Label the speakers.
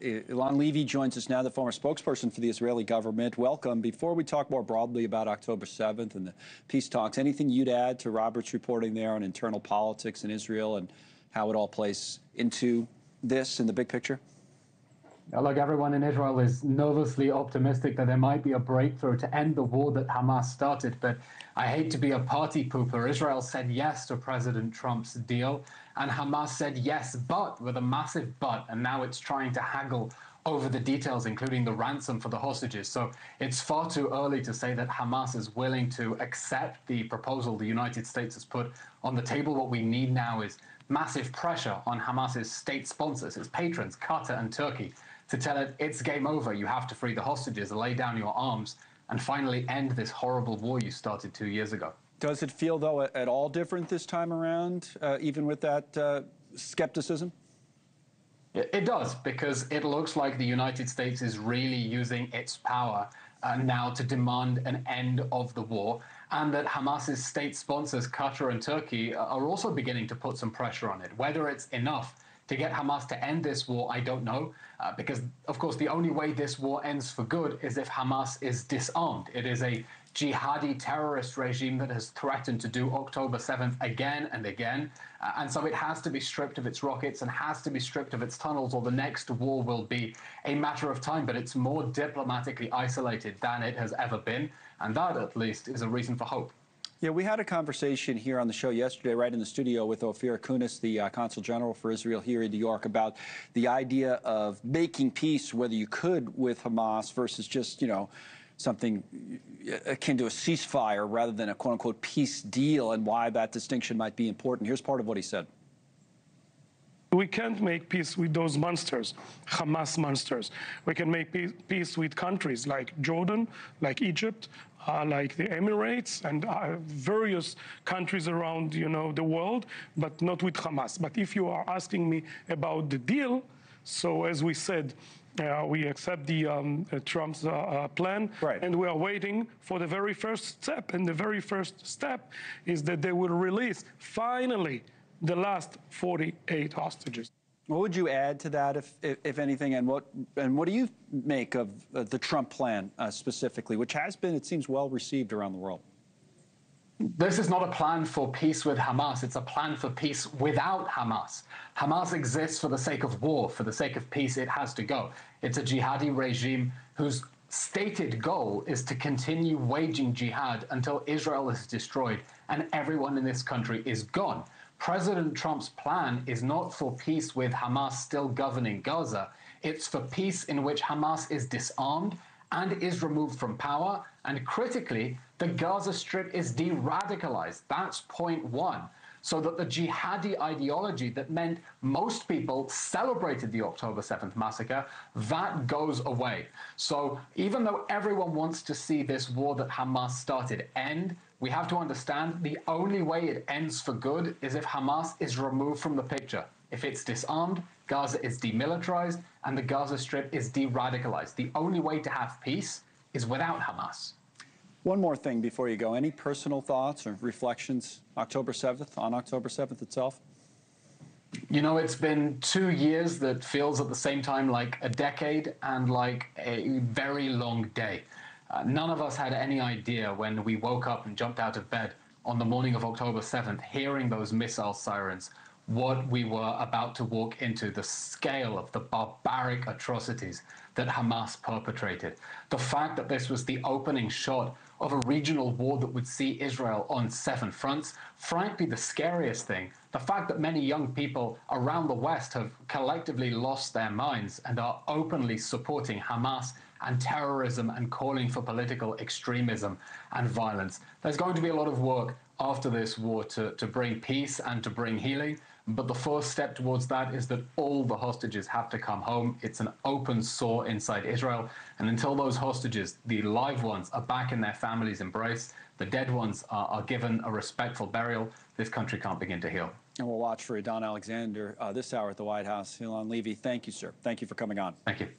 Speaker 1: Eylon Levy joins us now, the former spokesperson for the Israeli government. Welcome. Before we talk more broadly about October 7th and the peace talks, anything you'd add to Robert's reporting there on internal politics in Israel and how it all plays into this in the big picture?
Speaker 2: Look, everyone in Israel is nervously optimistic that there might be a breakthrough to end the war that Hamas started. But I hate to be a party pooper. Israel said yes to President Trump's deal, and Hamas said yes, but with a massive but. And now it's trying to haggle over the details, including the ransom for the hostages. So it's far too early to say that Hamas is willing to accept the proposal the United States has put on the table. What we need now is massive pressure on Hamas's state sponsors, its patrons, Qatar and Turkey, to tell it it's game over. You have to free the hostages, lay down your arms, and finally end this horrible war you started 2 years ago.
Speaker 1: Does it feel, though, at all different this time around, even with that skepticism?
Speaker 2: It does, because it looks like the United States is really using its power now to demand an end of the war, and that Hamas's state sponsors, Qatar and Turkey, are also beginning to put some pressure on it. Whether it's enough to get Hamas to end this war, I don't know, because, of course, the only way this war ends for good is if Hamas is disarmed. It is a jihadi terrorist regime that has threatened to do October 7th again and again, and so it has to be stripped of its rockets and has to be stripped of its tunnels, or the next war will be a matter of time. But it's more diplomatically isolated than it has ever been, and that, at least, is a reason for hope.
Speaker 1: Yeah, we had a conversation here on the show yesterday, right in the studio, with Ophir Kunis, the Consul General for Israel here in New York, about the idea of making peace, whether you could, with Hamas versus just, something akin to a ceasefire rather than a quote-unquote peace deal, and why that distinction might be important. Here's part of what he said.
Speaker 3: We can't make peace with those monsters, Hamas monsters. We can make peace with countries like Jordan, like Egypt, like the Emirates, and various countries around, the world, but not with Hamas. But if you are asking me about the deal, so as we said, we accept the Trump's plan,
Speaker 1: right,
Speaker 3: and we are waiting for the very first step. And the very first step is that they will release, finally, the last 48 hostages.
Speaker 1: What would you add to that, if anything, and what do you make of the Trump plan specifically, which has been, it seems, well received around the world?
Speaker 2: This is not a plan for peace with Hamas. It's a plan for peace without Hamas. Hamas exists for the sake of war. For the sake of peace, it has to go. It's a jihadi regime whose stated goal is to continue waging jihad until Israel is destroyed and everyone in this country is gone. President Trump's plan is not for peace with Hamas still governing Gaza. It's for peace in which Hamas is disarmed and is removed from power. And critically, the Gaza Strip is de-radicalized. That's point one. So that the jihadi ideology that meant most people celebrated the October 7th massacre, that goes away. So even though everyone wants to see this war that Hamas started end, we have to understand the only way it ends for good is if Hamas is removed from the picture. If it's disarmed, Gaza is demilitarized, and the Gaza Strip is de-radicalized. The only way to have peace is without Hamas.
Speaker 1: One more thing before you go. Any personal thoughts or reflections on October 7th itself?
Speaker 2: It's been 2 years that feels at the same time like a decade and like a very long day. None of us had any idea when we woke up and jumped out of bed on the morning of October 7th, hearing those missile sirens, what we were about to walk into, the scale of the barbaric atrocities that Hamas perpetrated. The fact that this was the opening shot of a regional war that would see Israel on 7 fronts. Frankly, the scariest thing, the fact that many young people around the West have collectively lost their minds and are openly supporting Hamas and terrorism and calling for political extremism and violence. There's going to be a lot of work after this war to bring peace and to bring healing. But the first step towards that is that all the hostages have to come home. It's an open sore inside Israel. And until those hostages, the live ones, are back in their families' embrace, the dead ones are given a respectful burial, this country can't begin to heal.
Speaker 1: And we'll watch for Don Alexander this hour at the White House. Eylon Levy, thank you, sir. Thank you for coming on.
Speaker 2: Thank you.